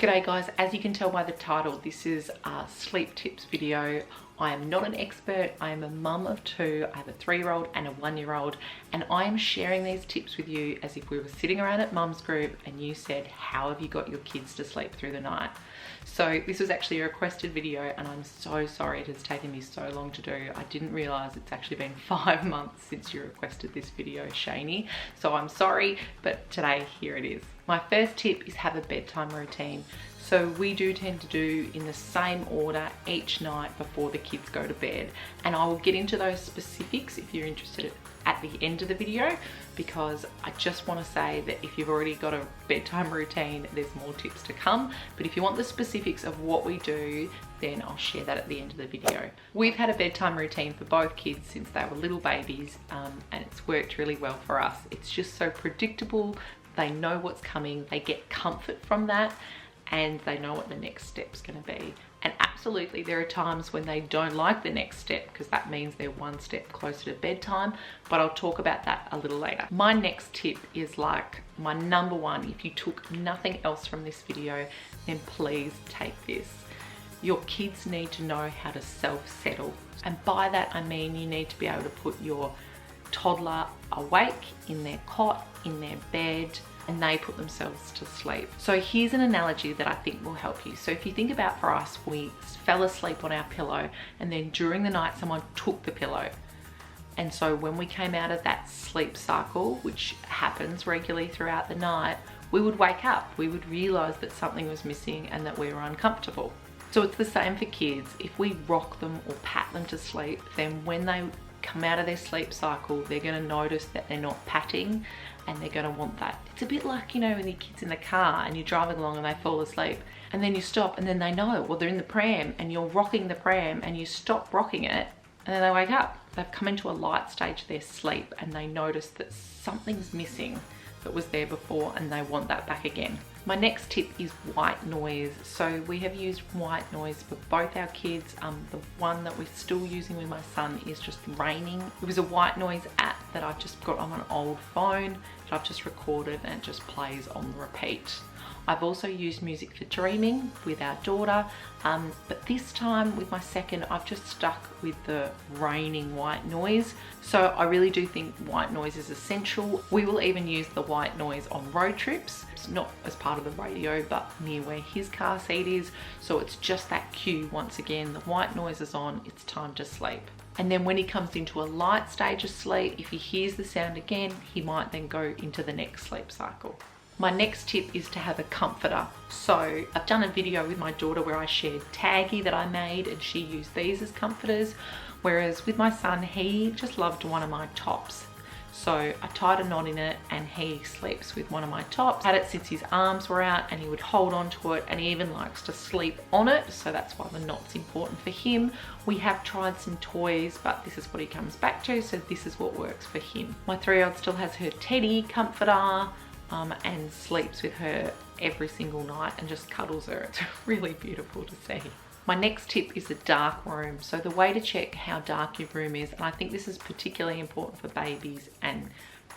G'day guys, as you can tell by the title, this is a sleep tips video. I am not an expert, I am a mum of two. I have a 3-year-old and a 1-year-old, and I am sharing these tips with you as if we were sitting around at mum's group and you said, how have you got your kids to sleep through the night? So this was actually a requested video and I'm so sorry it has taken me so long to do. I didn't realise it's actually been 5 months since you requested this video, Shani. So I'm sorry, but today here it is. My first tip is have a bedtime routine. So we do tend to do in the same order each night before the kids go to bed. And I will get into those specifics if you're interested at the end of the video, because I just want to say that if you've already got a bedtime routine, there's more tips to come. But if you want the specifics of what we do, then I'll share that at the end of the video. We've had a bedtime routine for both kids since they were little babies, and it's worked really well for us. It's just so predictable. They know what's coming, they get comfort from that, and they know what the next step's going to be. And absolutely there are times when they don't like the next step, because that means they're one step closer to bedtime, but I'll talk about that a little later. My next tip is like my number one. If you took nothing else from this video, then please take this. Your kids need to know how to self-settle, and by that I mean you need to be able to put your toddler awake in their cot, in their bed, and they put themselves to sleep. So here's an analogy that I think will help you. So if you think about, for us, we fell asleep on our pillow and then during the night someone took the pillow. And so when we came out of that sleep cycle, which happens regularly throughout the night, we would wake up. We would realize that something was missing and that we were uncomfortable. So it's the same for kids. If we rock them or pat them to sleep, then when they come out of their sleep cycle, they're going to notice that they're not patting and they're going to want that. It's a bit like, you know, when your kid's in the car and you're driving along and they fall asleep and then you stop and then they know, well, they're in the pram and you're rocking the pram and you stop rocking it and then they wake up. They've come into a light stage of their sleep and they notice that something's missing that was there before and they want that back again. My next tip is white noise. So we have used white noise for both our kids. The one that we're still using with my son is just raining. It was a white noise app that I've just got on an old phone that I've just recorded and it just plays on repeat. I've also used music for dreaming with our daughter, but this time with my second, I've just stuck with the raining white noise. So I really do think white noise is essential. We will even use the white noise on road trips. It's not as part of the radio, but near where his car seat is. So it's just that cue, once again, the white noise is on, it's time to sleep. And then when he comes into a light stage of sleep, if he hears the sound again, he might then go into the next sleep cycle. My next tip is to have a comforter. So I've done a video with my daughter where I shared Taggy that I made and she used these as comforters. Whereas with my son, he just loved one of my tops. So I tied a knot in it and he sleeps with one of my tops. Had it since his arms were out and he would hold on to it, and he even likes to sleep on it. So that's why the knot's important for him. We have tried some toys, but this is what he comes back to. So this is what works for him. My 3-year-old still has her teddy comforter. And sleeps with her every single night and just cuddles her. It's really beautiful to see. My next tip is a dark room. So the way to check how dark your room is, and I think this is particularly important for babies and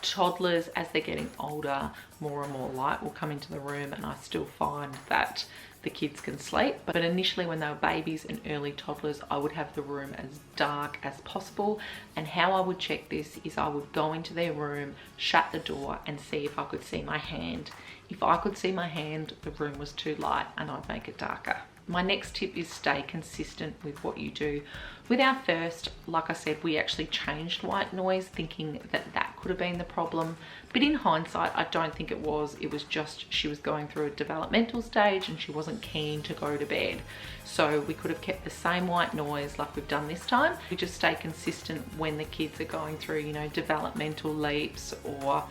toddlers as they're getting older, more and more light will come into the room, and I still find that the kids can sleep. But initially when they were babies and early toddlers, I would have the room as dark as possible. And how I would check this is I would go into their room, shut the door and see if I could see my hand. If I could see my hand, the room was too light and I'd make it darker. My next tip is stay consistent with what you do. With our first, like I said, we actually changed white noise thinking that that could have been the problem. But in hindsight, I don't think it was. It was just she was going through a developmental stage and she wasn't keen to go to bed. So we could have kept the same white noise like we've done this time. We just stay consistent when the kids are going through, you know, developmental leaps or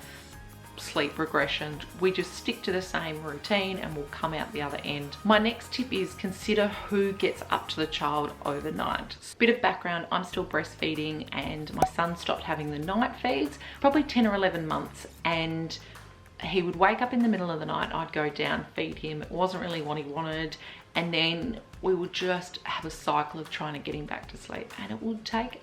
sleep regression. We just stick to the same routine and we'll come out the other end. My next tip is consider who gets up to the child overnight. Bit of background, I'm still breastfeeding and my son stopped having the night feeds probably 10 or 11 months, and he would wake up in the middle of the night. I'd go down, feed him. It wasn't really what he wanted, and then we would just have a cycle of trying to get him back to sleep, and it would take,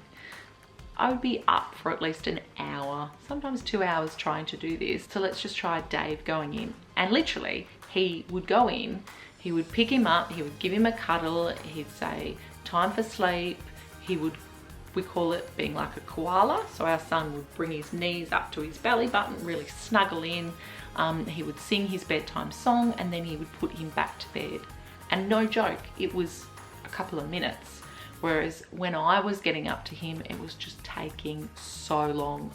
I would be up for at least an hour, sometimes 2 hours trying to do this. So let's just try Dave going in. And literally, he would go in, he would pick him up, he would give him a cuddle, he'd say, time for sleep. We call it being like a koala. So our son would bring his knees up to his belly button, really snuggle in. He would sing his bedtime song, and then he would put him back to bed. And no joke, it was a couple of minutes. Whereas when I was getting up to him, it was just taking so long.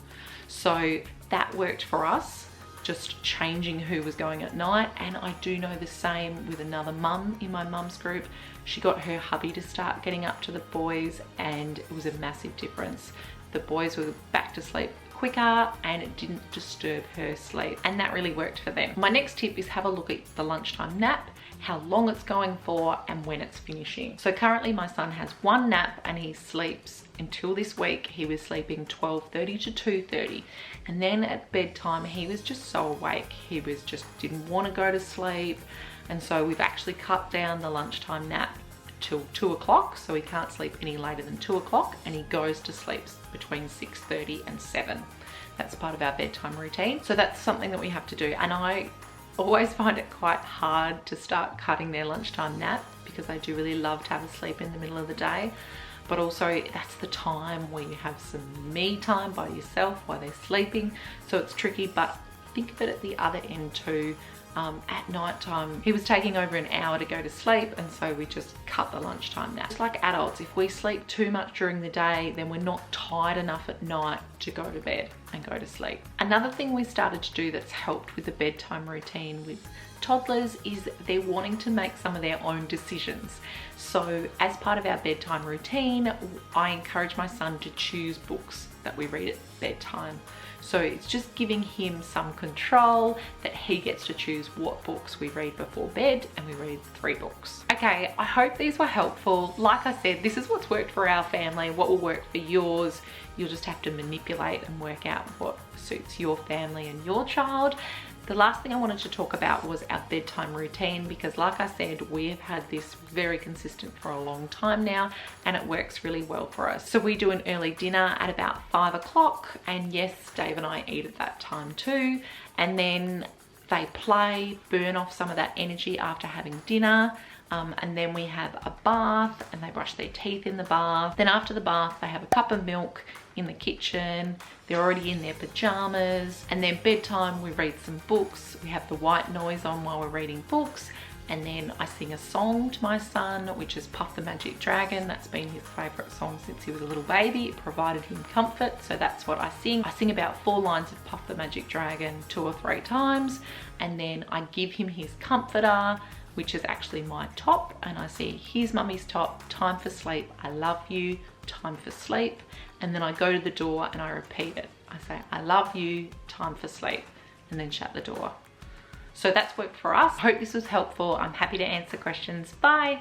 So that worked for us, just changing who was going at night. And I do know the same with another mum in my mum's group. She got her hubby to start getting up to the boys, and it was a massive difference. The boys were back to sleep quicker and it didn't disturb her sleep, and that really worked for them. My next tip is have a look at the lunchtime nap, how long it's going for and when it's finishing. So currently my son has one nap and he sleeps, until this week he was sleeping 12:30 to 2:30, and then at bedtime he was just so awake, he was just didn't want to go to sleep. And so we've actually cut down the lunchtime nap till 2 o'clock, so he can't sleep any later than 2 o'clock, and he goes to sleep between 6:30 and 7. That's part of our bedtime routine. So that's something that we have to do. And I always find it quite hard to start cutting their lunchtime nap, because they do really love to have a sleep in the middle of the day. But also that's the time where you have some me time by yourself while they're sleeping. So it's tricky, but think of it at the other end too. At night time, he was taking over an hour to go to sleep, and so we just cut the lunchtime nap. It's like adults, if we sleep too much during the day, then we're not tired enough at night to go to bed and go to sleep. Another thing we started to do that's helped with the bedtime routine with toddlers is they're wanting to make some of their own decisions. So as part of our bedtime routine, I encourage my son to choose books that we read at bedtime. So it's just giving him some control, that he gets to choose what books we read before bed, and we read 3 books. Okay, I hope these were helpful. Like I said, this is what's worked for our family. What will work for yours, you'll just have to manipulate and work out what suits your family and your child. The last thing I wanted to talk about was our bedtime routine, because like I said, we have had this very consistent for a long time now, and it works really well for us. So we do an early dinner at about 5 o'clock, and yes, Dave and I eat at that time too. And then they play, burn off some of that energy after having dinner. And then we have a bath, and they brush their teeth in the bath. Then after the bath, they have a cup of milk in the kitchen. They're already in their pajamas. And then bedtime, we read some books. We have the white noise on while we're reading books. And then I sing a song to my son, which is Puff the Magic Dragon. That's been his favorite song since he was a little baby. It provided him comfort, so that's what I sing. I sing about 4 lines of Puff the Magic Dragon 2 or 3 times. And then I give him his comforter, which is actually my top, and I say, here's mummy's top, time for sleep, I love you, time for sleep. And then I go to the door and I repeat it. I say, I love you, time for sleep, and then shut the door. So that's worked for us. Hope this was helpful. I'm happy to answer questions. Bye.